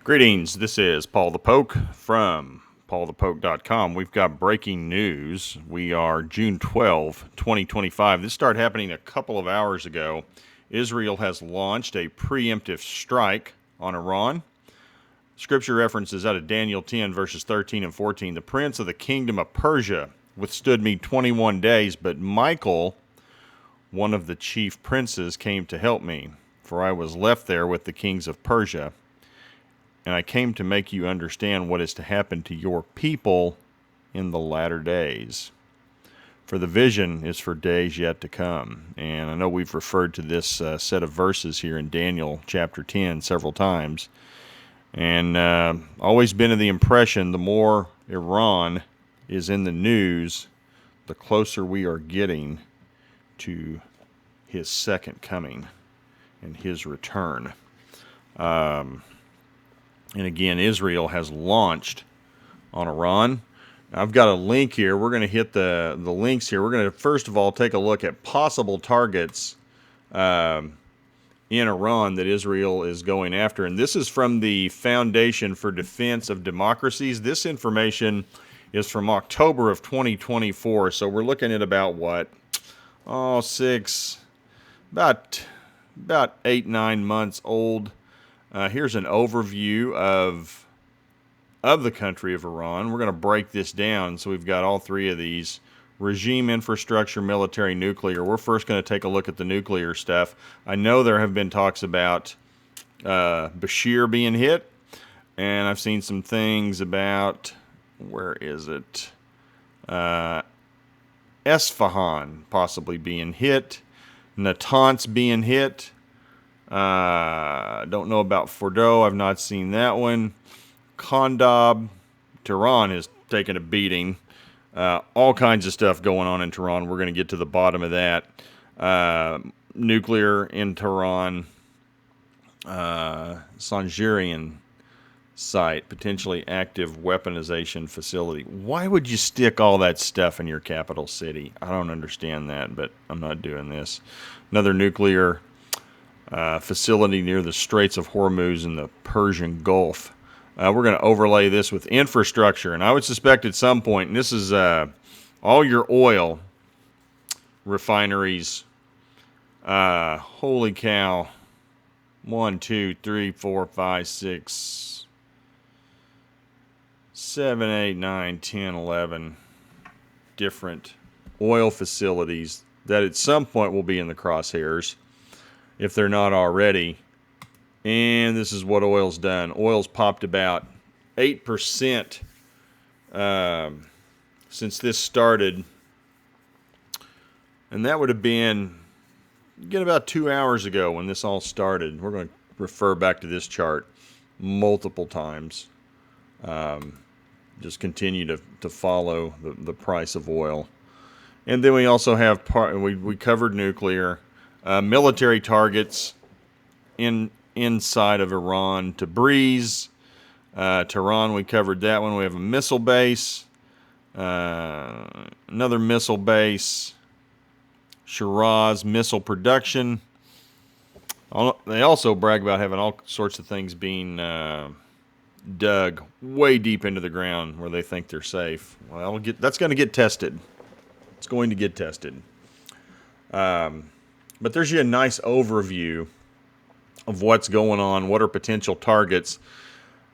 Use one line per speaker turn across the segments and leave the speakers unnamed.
Greetings, this is Paul the Poke from PaulthePoke.com. We've got breaking news. We are June 12, 2025. This started happening a couple of hours ago. Israel has launched a preemptive strike on Iran. Scripture references out of Daniel 10, verses 13 and 14. The prince of the kingdom of Persia withstood me 21 days, but Michael, one of the chief princes, came to help me, for I was left there with the kings of Persia. And I came to make you understand what is to happen to your people in the latter days. For the vision is for days yet to come. And I know we've referred to this set of verses here in Daniel chapter 10 several times. And always been of the impression the more Iran is in the news, the closer we are getting to his second coming and his return. And again, Israel has launched on Iran. I've got a link here. We're going to hit the links here. We're going to first of all take a look at possible targets in Iran that Israel is going after. And this is from the Foundation for Defense of Democracies. This information is from October of 2024. So we're looking at about what? About 8-9 months old. Here's an overview of the country of Iran. We're going to break this down. So we've got all three of these: regime, infrastructure, military, nuclear. We're first going to take a look at the nuclear stuff. I know there have been talks about Bashir being hit, and I've seen some things about, where is it? Esfahan possibly being hit, Natanz being hit. Don't know about Fordo. I've not seen that one. Kondab, Tehran is taking a beating. All kinds of stuff going on in Tehran. We're going to get to the bottom of that. Nuclear in Tehran. Sanjarian site, potentially active weaponization facility. Why would you stick all that stuff in your capital city? I don't understand that, but I'm not doing this. Another nuclear facility near the Straits of Hormuz in the Persian Gulf. We're going to overlay this with infrastructure, and I would suspect at some point, and this is all your oil refineries. Holy cow. 1, 2, 3, 4, 5, 6, 7, 8, 9, 10, 11 different oil facilities that at some point will be in the crosshairs, if they're not already. And this is what oil's done. Oil's popped about 8% since this started. And that would have been, again, about 2 hours ago when this all started. We're going to refer back to this chart multiple times. Just continue to follow the price of oil. And then we also have, we covered nuclear. Military targets inside of Iran. Tabriz, Tehran, we covered that one. We have a missile base, another missile base, Shiraz missile production. They also brag about having all sorts of things being dug way deep into the ground where they think they're safe. Well, that's going to get tested. It's going to get tested. But there's a nice overview of what's going on, what are potential targets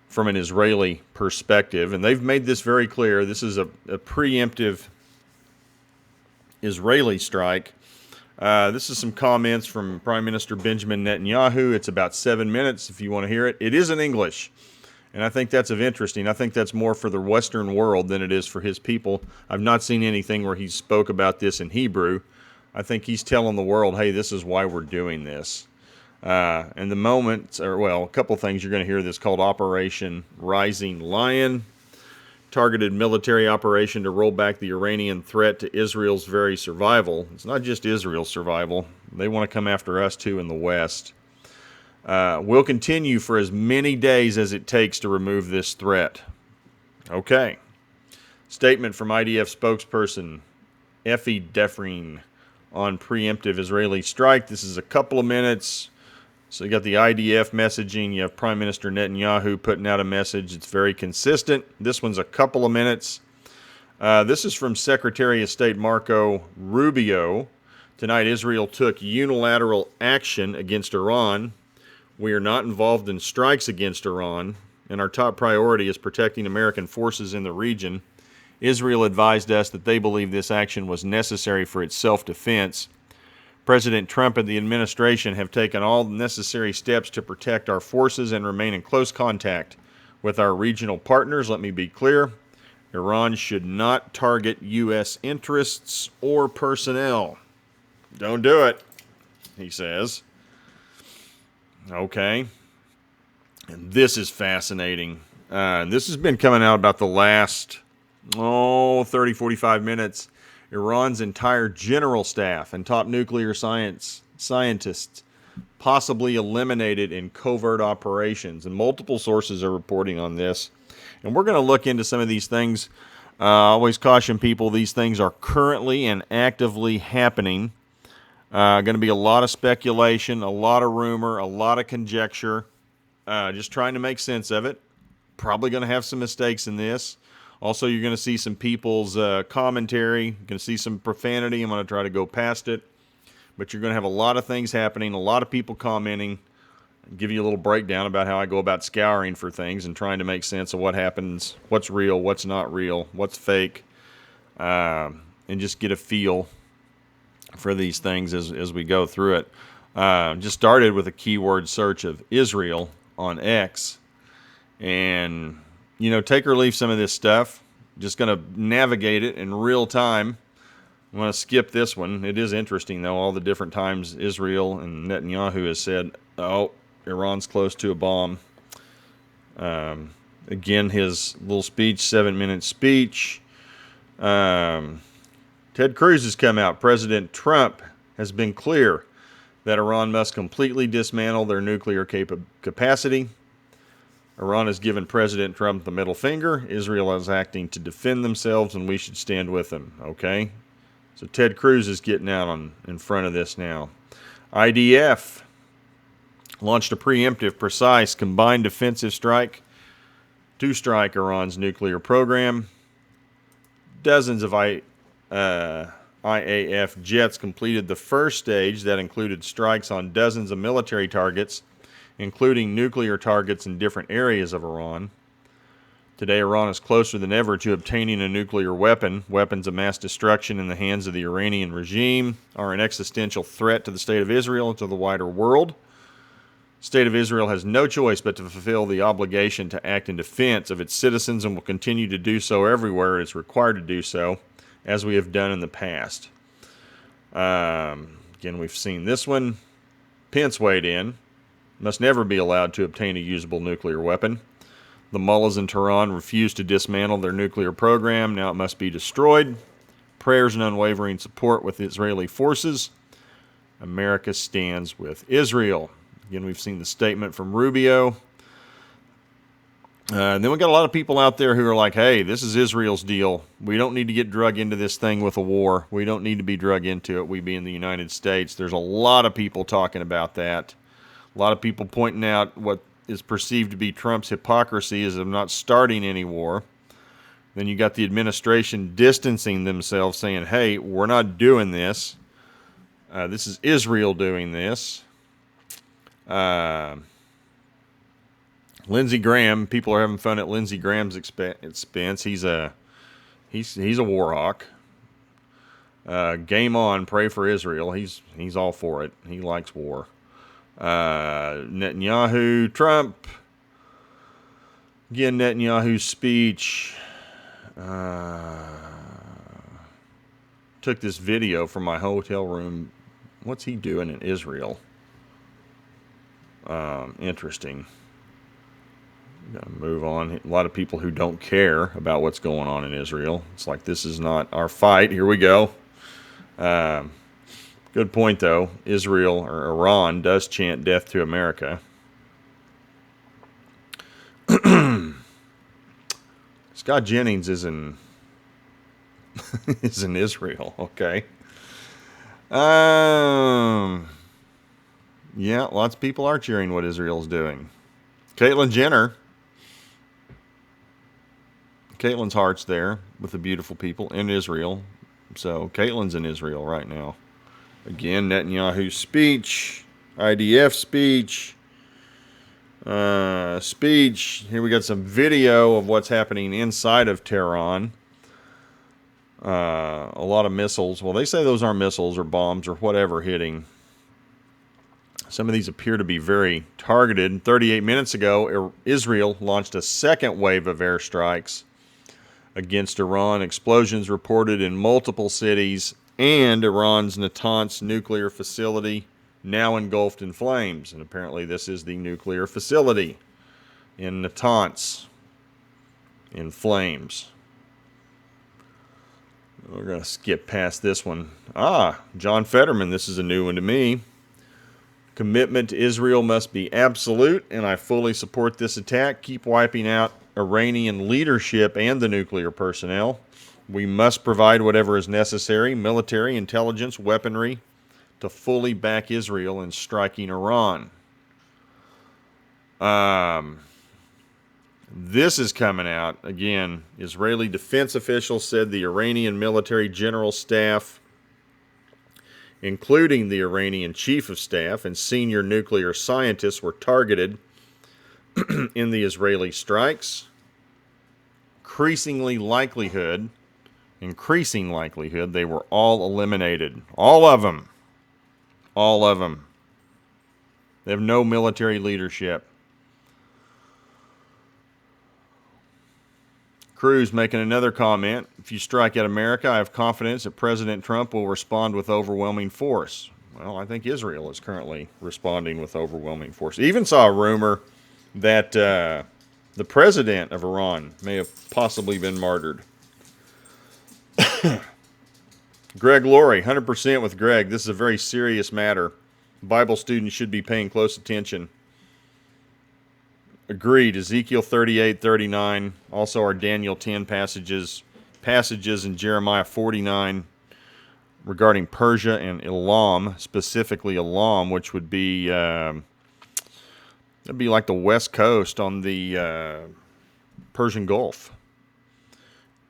from an Israeli perspective. And they've made this very clear. This is a preemptive Israeli strike. This is some comments from Prime Minister Benjamin Netanyahu. It's about 7 minutes if you want to hear it. It is in English, and I think that's of interesting. I think that's more for the Western world than it is for his people. I've not seen anything where he spoke about this in Hebrew. I think he's telling the world, hey, this is why we're doing this. And the moment, a couple things you're going to hear this called Operation Rising Lion. Targeted military operation to roll back the Iranian threat to Israel's very survival. It's not just Israel's survival. They want to come after us too in the West. Will continue for as many days as it takes to remove this threat. Okay. Statement from IDF spokesperson Effie Defreen on preemptive Israeli strike. This is a couple of minutes. So you got the IDF messaging. You have Prime Minister Netanyahu putting out a message. It's very consistent. This one's a couple of minutes. This is from Secretary of State Marco Rubio. Tonight, Israel took unilateral action against Iran. We are not involved in strikes against Iran, and our top priority is protecting American forces in the region. Israel advised us that they believe this action was necessary for its self-defense. President Trump and the administration have taken all necessary steps to protect our forces and remain in close contact with our regional partners. Let me be clear. Iran should not target U.S. interests or personnel. Don't do it, he says. Okay. And this is fascinating. This has been coming out about the last, 30, 45 minutes. Iran's entire general staff and top nuclear scientists possibly eliminated in covert operations. And multiple sources are reporting on this. And we're going to look into some of these things. I always caution people, these things are currently and actively happening. Going to be a lot of speculation, a lot of rumor, a lot of conjecture. Just trying to make sense of it. Probably going to have some mistakes in this. Also, you're going to see some people's commentary. You're going to see some profanity. I'm going to try to go past it. But you're going to have a lot of things happening, a lot of people commenting. I'll give you a little breakdown about how I go about scouring for things and trying to make sense of what happens, what's real, what's not real, what's fake, and just get a feel for these things as we go through it. Just started with a keyword search of Israel on X. And take or leave some of this stuff. Just going to navigate it in real time. I'm going to skip this one. It is interesting, though, all the different times Israel and Netanyahu has said, Iran's close to a bomb. Again, his little speech, 7-minute speech. Ted Cruz has come out. President Trump has been clear that Iran must completely dismantle their nuclear capacity. Iran has given President Trump the middle finger. Israel is acting to defend themselves, and we should stand with them. Okay? So Ted Cruz is getting out in front of this now. IDF launched a preemptive, precise, combined defensive strike to strike Iran's nuclear program. Dozens of IAF jets completed the first stage that included strikes on dozens of military targets, including nuclear targets in different areas of Iran. Today, Iran is closer than ever to obtaining a nuclear weapon. Weapons of mass destruction in the hands of the Iranian regime are an existential threat to the State of Israel and to the wider world. The State of Israel has no choice but to fulfill the obligation to act in defense of its citizens and will continue to do so everywhere it is required to do so, as we have done in the past. Again, we've seen this one. Pence weighed in. Must never be allowed to obtain a usable nuclear weapon. The mullahs in Tehran refused to dismantle their nuclear program. Now it must be destroyed. Prayers and unwavering support with Israeli forces. America stands with Israel. Again, we've seen the statement from Rubio. Then we got a lot of people out there who are like, hey, this is Israel's deal. We don't need to get drug into this thing with a war. We don't need to be drug into it. We being the United States. There's a lot of people talking about that. A lot of people pointing out what is perceived to be Trump's hypocrisy is of not starting any war. Then you got the administration distancing themselves, saying, hey, we're not doing this. This is Israel doing this. Lindsey Graham, people are having fun at Lindsey Graham's expense. He's a war hawk. Game on, pray for Israel. He's all for it. He likes war. Netanyahu, Trump. Again, Netanyahu's speech. Took this video from my hotel room. What's he doing in Israel? Interesting. Gonna move on. A lot of people who don't care about what's going on in Israel. It's like, this is not our fight. Here we go. Good point, though. Israel, or Iran, does chant death to America. Scott Jennings is in Israel. Okay. Yeah, lots of people are cheering what Israel's doing. Caitlyn Jenner, Caitlyn's heart's there with the beautiful people in Israel. So Caitlyn's in Israel right now. Again, Netanyahu's speech, IDF speech, Here we got some video of what's happening inside of Tehran. A lot of missiles. Well, they say those aren't missiles or bombs or whatever hitting. Some of these appear to be very targeted. 38 minutes ago, Israel launched a second wave of airstrikes against Iran. Explosions reported in multiple cities, and Iran's Natanz nuclear facility now engulfed in flames. And apparently this is the nuclear facility in Natanz in flames. We're going to skip past this one. John Fetterman, this is a new one to me. Commitment to Israel must be absolute, and I fully support this attack. Keep wiping out Iranian leadership and the nuclear personnel. We must provide whatever is necessary, military, intelligence, weaponry, to fully back Israel in striking Iran. This is coming out. Again, Israeli defense officials said the Iranian military general staff, including the Iranian chief of staff and senior nuclear scientists, were targeted in the Israeli strikes. Increasing likelihood, they were all eliminated. All of them. All of them. They have no military leadership. Cruz making another comment. If you strike at America, I have confidence that President Trump will respond with overwhelming force. Well, I think Israel is currently responding with overwhelming force. Even saw a rumor that the president of Iran may have possibly been martyred. Greg Laurie, 100% with Greg. This is a very serious matter. Bible students should be paying close attention. Agreed. Ezekiel 38:39. Also our Daniel 10 passages in Jeremiah 49 regarding Persia and Elam, specifically Elam, which would be that'd be like the west coast on the Persian Gulf.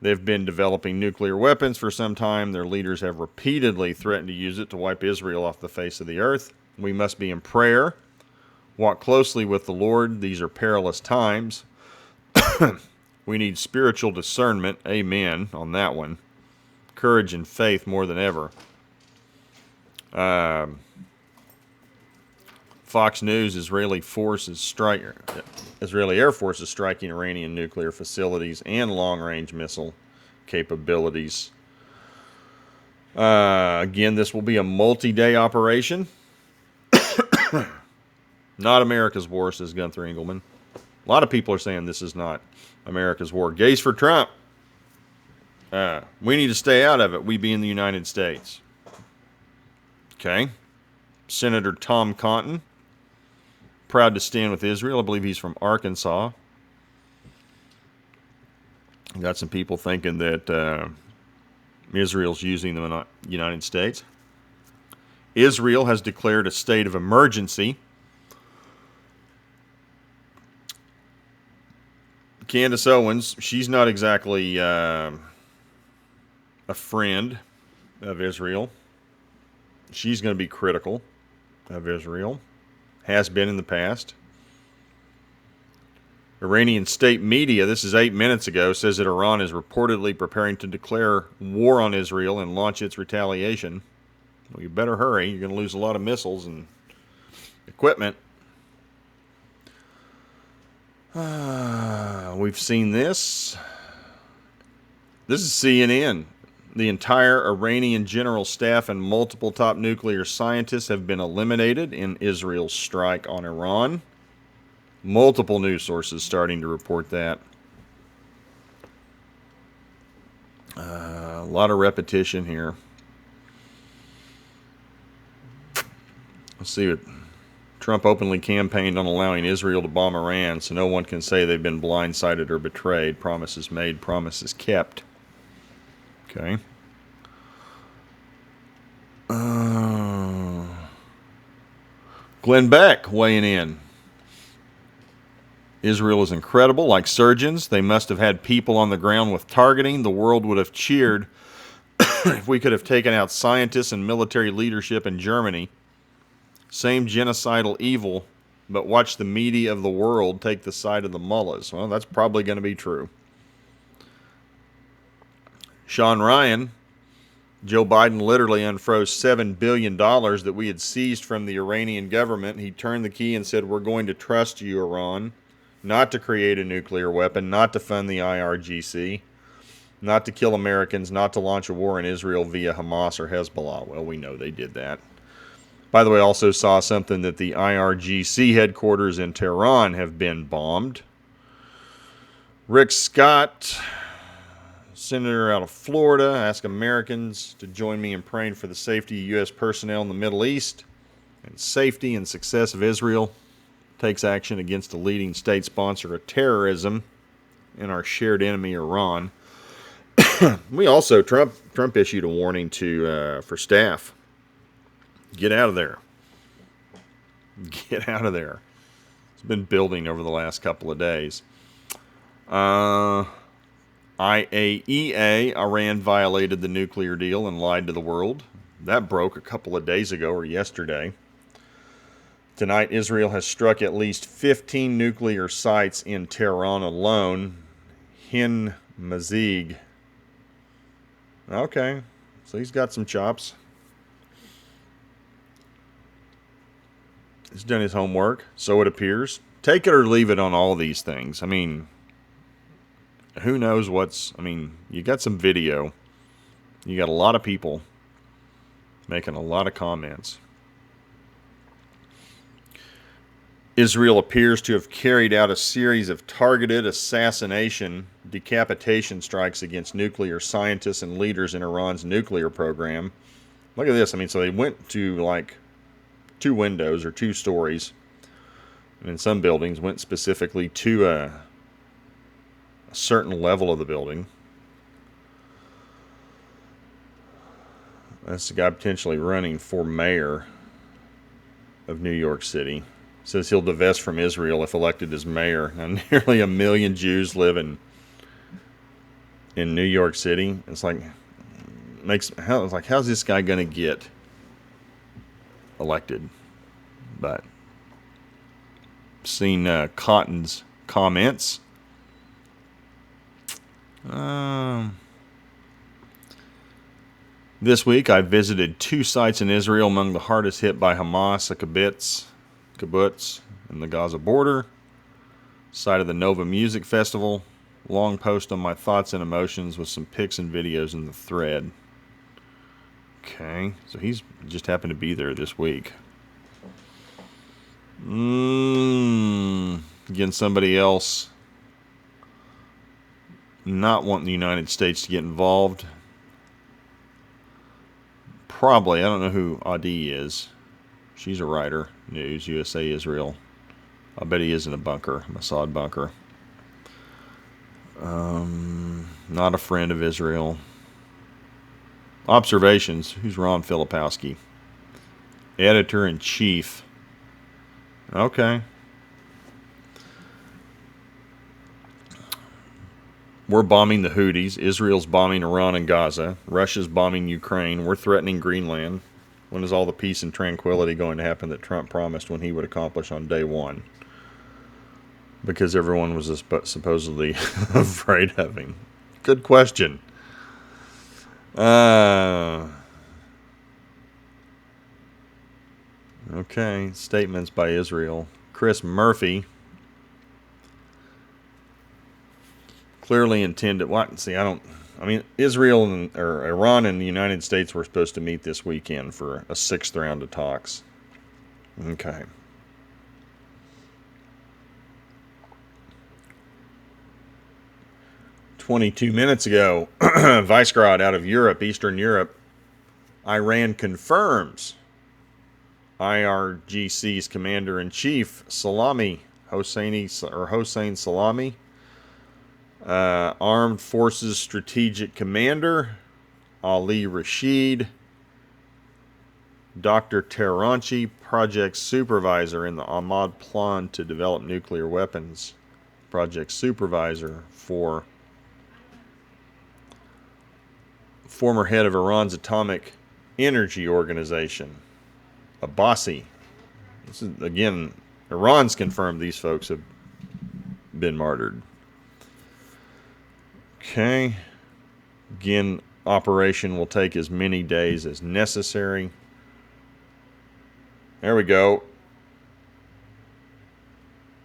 They've been developing nuclear weapons for some time. Their leaders have repeatedly threatened to use it to wipe Israel off the face of the earth. We must be in prayer. Walk closely with the Lord. These are perilous times. We need spiritual discernment. Amen on that one. Courage and faith more than ever. Fox News, Israeli Air Force is striking Iranian nuclear facilities and long-range missile capabilities. Again, this will be a multi-day operation. Not America's war, says Gunther Engelman. A lot of people are saying this is not America's war. Gays for Trump. We need to stay out of it. We be in the United States. Okay. Senator Tom Cotton, proud to stand with Israel. I believe he's from Arkansas. Got some people thinking that Israel's using the United States. Israel has declared a state of emergency. Candace Owens, she's not exactly a friend of Israel. She's going to be critical of Israel. Has been in the past. Iranian state media, this is 8 minutes ago, says that Iran is reportedly preparing to declare war on Israel and launch its retaliation. Well, you better hurry. You're going to lose a lot of missiles and equipment. We've seen this. This is CNN. The entire Iranian general staff and multiple top nuclear scientists have been eliminated in Israel's strike on Iran. Multiple news sources starting to report that. A lot of repetition here. Let's see what Trump openly campaigned on allowing Israel to bomb Iran, so no one can say they've been blindsided or betrayed. Promises made, promises kept. Okay. Glenn Beck weighing in. Israel is incredible. Like surgeons, they must have had people on the ground with targeting. The world would have cheered if we could have taken out scientists and military leadership in Germany. Same genocidal evil, but watch the media of the world take the side of the mullahs. Well, that's probably going to be true. Sean Ryan, Joe Biden literally unfroze $7 billion that we had seized from the Iranian government. He turned the key and said, we're going to trust you, Iran, not to create a nuclear weapon, not to fund the IRGC, not to kill Americans, not to launch a war in Israel via Hamas or Hezbollah. Well, we know they did that. By the way, I also saw something that the IRGC headquarters in Tehran have been bombed. Rick Scott, senator out of Florida, asked Americans to join me in praying for the safety of U.S. personnel in the Middle East and safety and success of Israel. Takes action against a leading state sponsor of terrorism and our shared enemy, Iran. We also, Trump issued a warning for staff. Get out of there. Get out of there. It's been building over the last couple of days. IAEA, Iran violated the nuclear deal and lied to the world. That broke a couple of days ago or yesterday. Tonight, Israel has struck at least 15 nuclear sites in Tehran alone. Hin Mazig. Okay, so he's got some chops. He's done his homework, so it appears. Take it or leave it on all these things. I mean, who knows you got some video. You got a lot of people making a lot of comments. Israel appears to have carried out a series of targeted decapitation strikes against nuclear scientists and leaders in Iran's nuclear program. Look at this. So they went to like 2 windows or 2 stories, and in some buildings went specifically to a certain level of the building. That's the guy potentially running for mayor of New York City. Says he'll divest from Israel if elected as mayor. Now, nearly 1 million Jews live in New York City. It's like, how's this guy going to get elected? But seen Cotton's comments. This week I visited 2 sites in Israel among the hardest hit by Hamas, a kibbutz in the Gaza border, site of the Nova Music Festival. Long post on my thoughts and emotions with some pics and videos in the thread. Okay, so he's just happened to be there this week. Again, somebody else not wanting the United States to get involved. Probably, I don't know who Adi is. She's a writer. News, USA, Israel. I bet he is in a bunker, Mossad bunker. Not a friend of Israel. Observations. Who's Ron Filipowski? Editor-in-chief. Okay. We're bombing the Houthis. Israel's bombing Iran and Gaza. Russia's bombing Ukraine. We're threatening Greenland. When is all the peace and tranquility going to happen that Trump promised when he would accomplish on day 1? Because everyone was supposedly afraid of him. Good question. Okay, statements by Israel. Chris Murphy clearly intended what? See, Israel or Iran and the United States were supposed to meet this weekend for a 6th round of talks. Okay. "22 minutes ago, Visegrad out of Europe, Eastern Europe, Iran confirms IRGC's commander-in-chief, Hossein Salami, Armed Forces Strategic Commander, Ali Rashid, Dr. Terranchi, project supervisor in the Ahmad plan to develop nuclear weapons. Project supervisor for former head of Iran's atomic energy organization, Abbasi. This is, again, Iran's confirmed these folks have been martyred. Okay. Again, operation will take as many days as necessary. There we go.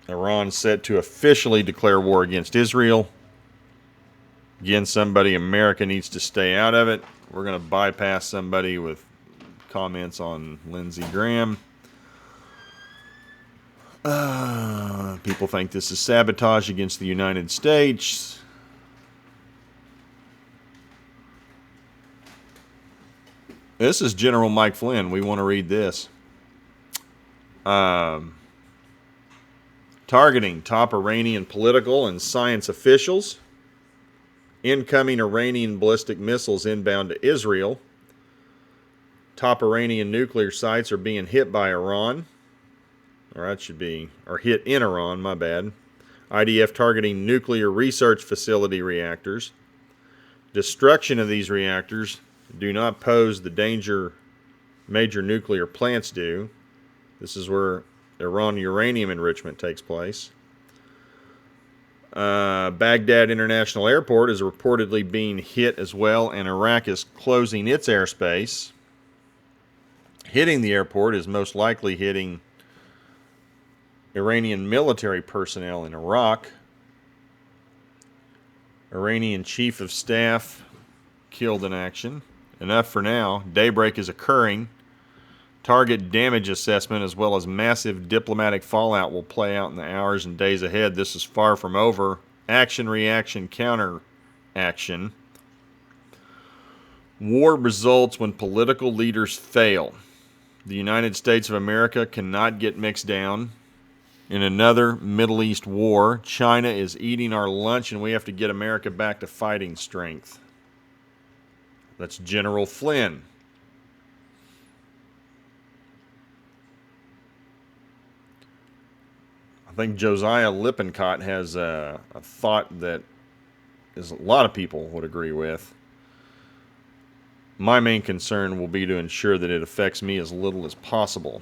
Iran set to officially declare war against Israel. Again, somebody America needs to stay out of it. We're going to bypass somebody with comments on Lindsey Graham. People think this is sabotage against the United States. This is General Mike Flynn. We want to read this. Targeting top Iranian political and science officials. Incoming Iranian ballistic missiles inbound to Israel. Top Iranian nuclear sites are being hit by Iran. Or that should be, or hit in Iran, my bad. IDF targeting nuclear research facility reactors. Destruction of these reactors do not pose the danger major nuclear plants do. This is where Iran uranium enrichment takes place. Baghdad International Airport is reportedly being hit as well, and Iraq is closing its airspace. Hitting the airport is most likely hitting Iranian military personnel in Iraq. Iranian chief of staff killed in action. Enough for now. Daybreak is occurring. Target damage assessment as well as massive diplomatic fallout will play out in the hours and days ahead. This is far from over. Action, reaction, counter action. War results when political leaders fail. The United States of America cannot get mixed down in another Middle East war. China is eating our lunch, and we have to get America back to fighting strength. That's General Flynn. I think Josiah Lippincott has a thought that is a lot of people would agree with. My main concern will be to ensure that it affects me as little as possible.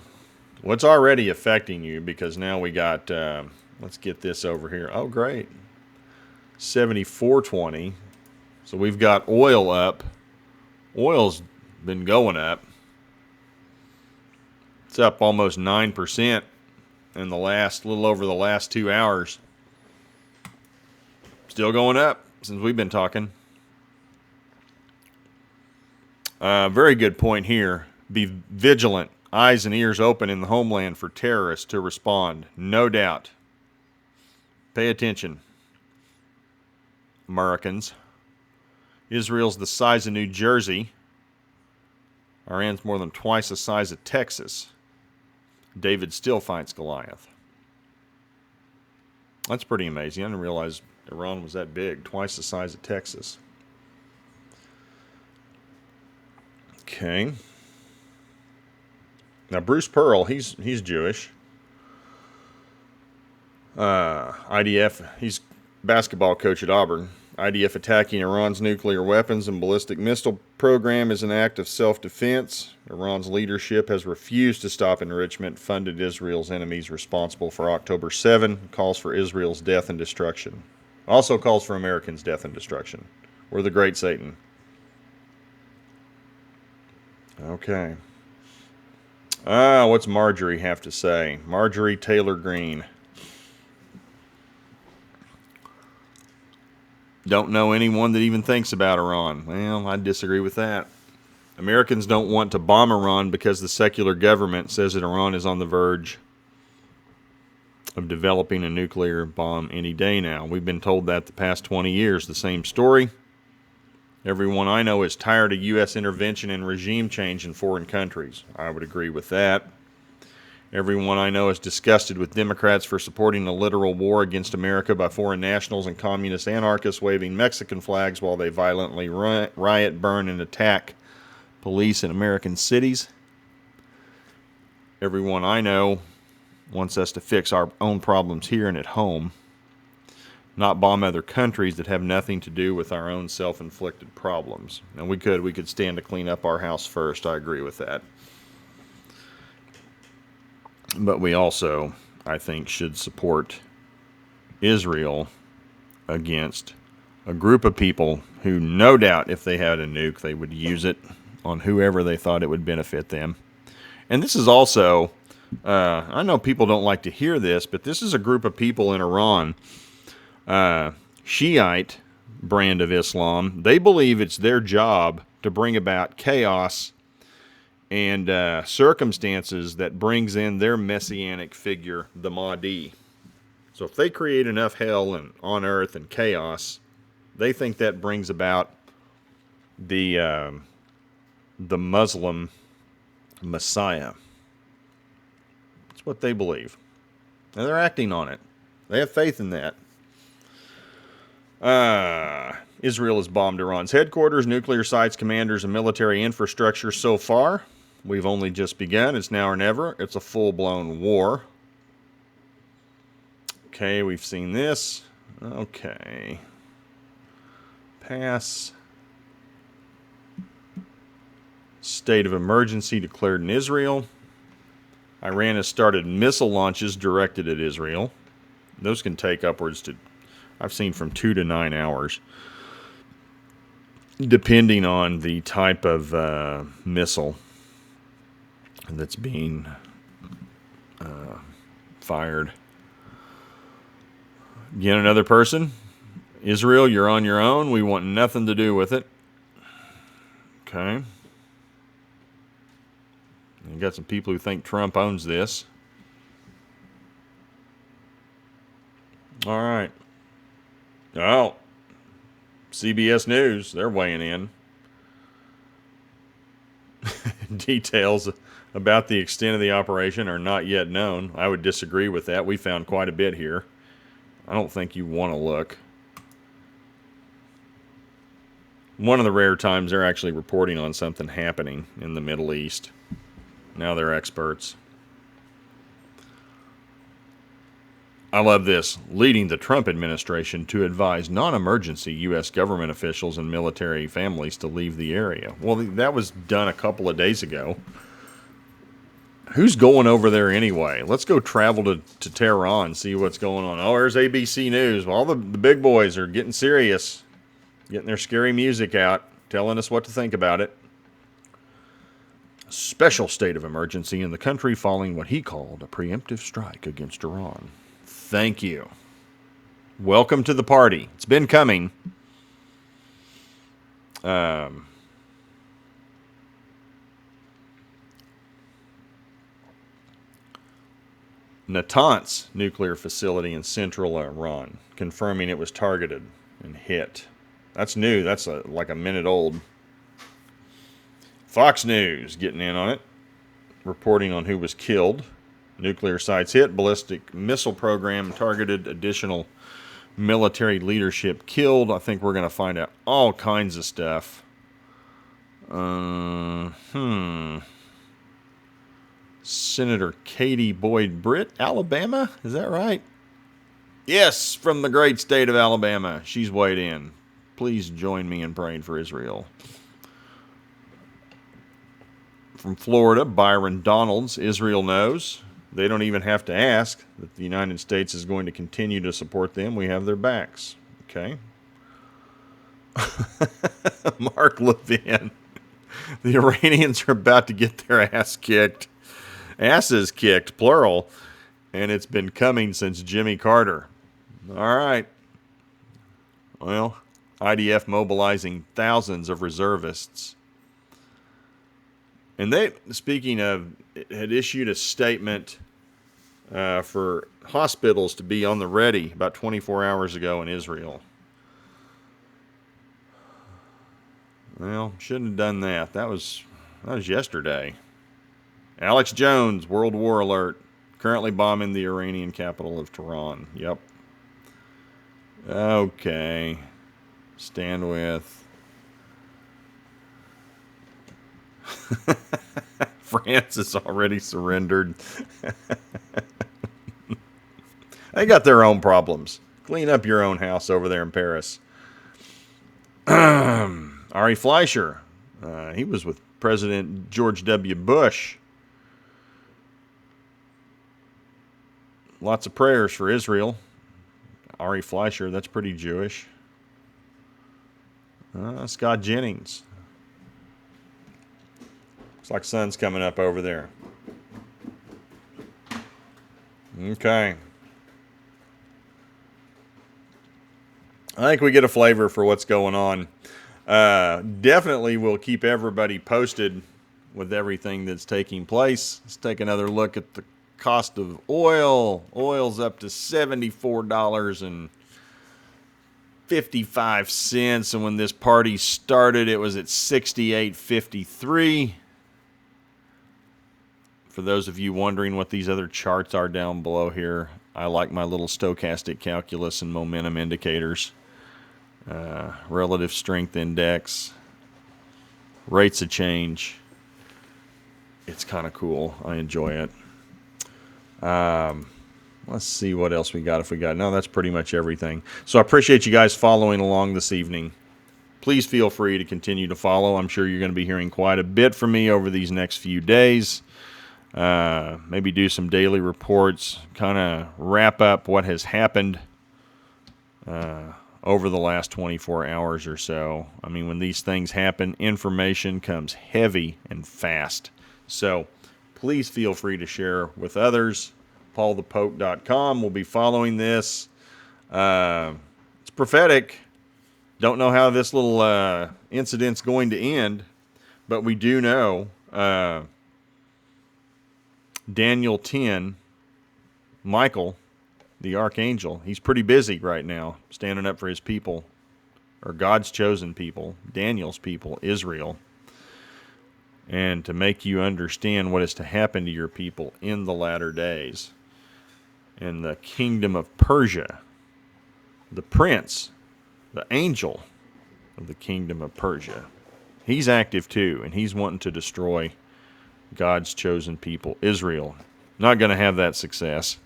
Well, it's already affecting you because now we got, let's get this over here. Oh, great. 74.20. So we've got oil up. Oil's been going up. It's up almost 9% in the little over the last 2 hours. Still going up since we've been talking. Very good point here. Be vigilant, eyes and ears open in the homeland for terrorists to respond. No doubt. Pay attention, Americans. Israel's the size of New Jersey. Iran's more than twice the size of Texas. David still fights Goliath. That's pretty amazing. I didn't realize Iran was that big, twice the size of Texas. Okay. Now Bruce Pearl, he's Jewish. IDF, he's basketball coach at Auburn. IDF attacking Iran's nuclear weapons and ballistic missile program is an act of self-defense. Iran's leadership has refused to stop enrichment, funded Israel's enemies responsible for October 7, calls for Israel's death and destruction. Also calls for Americans' death and destruction. We're the great Satan. Okay. What's Marjorie have to say? Marjorie Taylor Greene. Don't know anyone that even thinks about Iran. Well, I disagree with that. Americans don't want to bomb Iran because the secular government says that Iran is on the verge of developing a nuclear bomb any day now. We've been told that the past 20 years. The same story. Everyone I know is tired of U.S. intervention and regime change in foreign countries. I would agree with that. Everyone I know is disgusted with Democrats for supporting a literal war against America by foreign nationals and communist anarchists waving Mexican flags while they violently riot, burn, and attack police in American cities. Everyone I know wants us to fix our own problems here and at home, not bomb other countries that have nothing to do with our own self-inflicted problems. And we could stand to clean up our house first. I agree with that. But we also, I think, should support Israel against a group of people who, no doubt, if they had a nuke, they would use it on whoever they thought it would benefit them. And this is also, I know people don't like to hear this, but this is a group of people in Iran, Shiite brand of Islam. They believe it's their job to bring about chaos and circumstances that brings in their messianic figure, the Mahdi. So if they create enough hell on earth and chaos, they think that brings about the Muslim Messiah. That's what they believe. And they're acting on it. They have faith in that. Israel has bombed Iran's headquarters, nuclear sites, commanders, and military infrastructure so far. We've only just begun. It's now or never. It's a full-blown war. Okay, we've seen this. Okay. Pass. State of emergency declared in Israel. Iran has started missile launches directed at Israel. Those can take upwards to, I've seen, from 2 to 9 hours, depending on the type of missile that's being fired. Again, another person. Israel, you're on your own. We want nothing to do with it. Okay. You got some people who think Trump owns this. All right. Oh, CBS News, they're weighing in. Details about the extent of the operation are not yet known. I would disagree with that. We found quite a bit here. I don't think you want to look. One of the rare times they're actually reporting on something happening in the Middle East. Now they're experts. I love this. Leading the Trump administration to advise non-emergency U.S. government officials and military families to leave the area. Well, that was done a couple of days ago. Who's going over there anyway? Let's go travel to Tehran, see what's going on. Oh, there's ABC News. Well, all the big boys are getting serious, getting their scary music out, telling us what to think about it. Special state of emergency in the country following what he called a preemptive strike against Iran. Thank you. Welcome to the party. It's been coming. Natanz nuclear facility in central Iran, confirming it was targeted and hit. That's new. That's like a minute old. Fox News getting in on it, reporting on who was killed. Nuclear sites hit, ballistic missile program targeted, additional military leadership killed. I think we're going to find out all kinds of stuff. Senator Katie Boyd Britt, Alabama? Is that right? Yes, from the great state of Alabama. She's weighed in. Please join me in praying for Israel. From Florida, Byron Donalds, Israel knows. They don't even have to ask that the United States is going to continue to support them. We have their backs. Okay. Mark Levin. The Iranians are about to get their asses kicked, plural, and it's been coming since Jimmy Carter. All right. Well, IDF mobilizing thousands of reservists. And they, speaking of, had issued a statement for hospitals to be on the ready about 24 hours ago in Israel. Well, shouldn't have done that. That was yesterday. Alex Jones, World War alert. Currently bombing the Iranian capital of Tehran. Yep. Okay. Stand with. France has already surrendered. They got their own problems. Clean up your own house over there in Paris. Ari Fleischer, he was with President George W. Bush. Lots of prayers for Israel. Ari Fleischer, that's pretty Jewish. Scott Jennings. Looks like sun's coming up over there. Okay. I think we get a flavor for what's going on. Definitely will keep everybody posted with everything that's taking place. Let's take another look at the cost of oil. Oil's up to $74.55, and when this party started, it was at $68.53. For those of you wondering what these other charts are down below here, I like my little stochastic calculus and momentum indicators. Relative strength index, rates of change. It's kind of cool. I enjoy it. Let's see what else we got. If we got, no, that's pretty much everything. So I appreciate you guys following along this evening. Please feel free to continue to follow. I'm sure you're going to be hearing quite a bit from me over these next few days. Maybe do some daily reports, kind of wrap up what has happened over the last 24 hours or so. I mean, when these things happen, information comes heavy and fast. So please feel free to share with others. PaulthePoke.com will be following this. It's prophetic. Don't know how this little incident's going to end, but we do know Daniel 10, Michael, the archangel, he's pretty busy right now standing up for his people, or God's chosen people, Daniel's people, Israel, and to make you understand what is to happen to your people in the latter days. And the kingdom of Persia, the prince, the angel of the kingdom of Persia, he's active too, and he's wanting to destroy God's chosen people, Israel. Not going to have that success.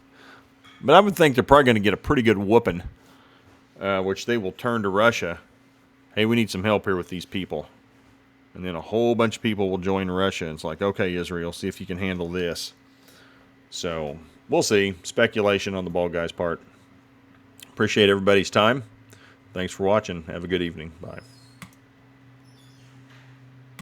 But I would think they're probably going to get a pretty good whooping, which they will turn to Russia. Hey, we need some help here with these people. And then a whole bunch of people will join Russia. And it's like, okay, Israel, see if you can handle this. So we'll see. Speculation on the ball guy's part. Appreciate everybody's time. Thanks for watching. Have a good evening. Bye.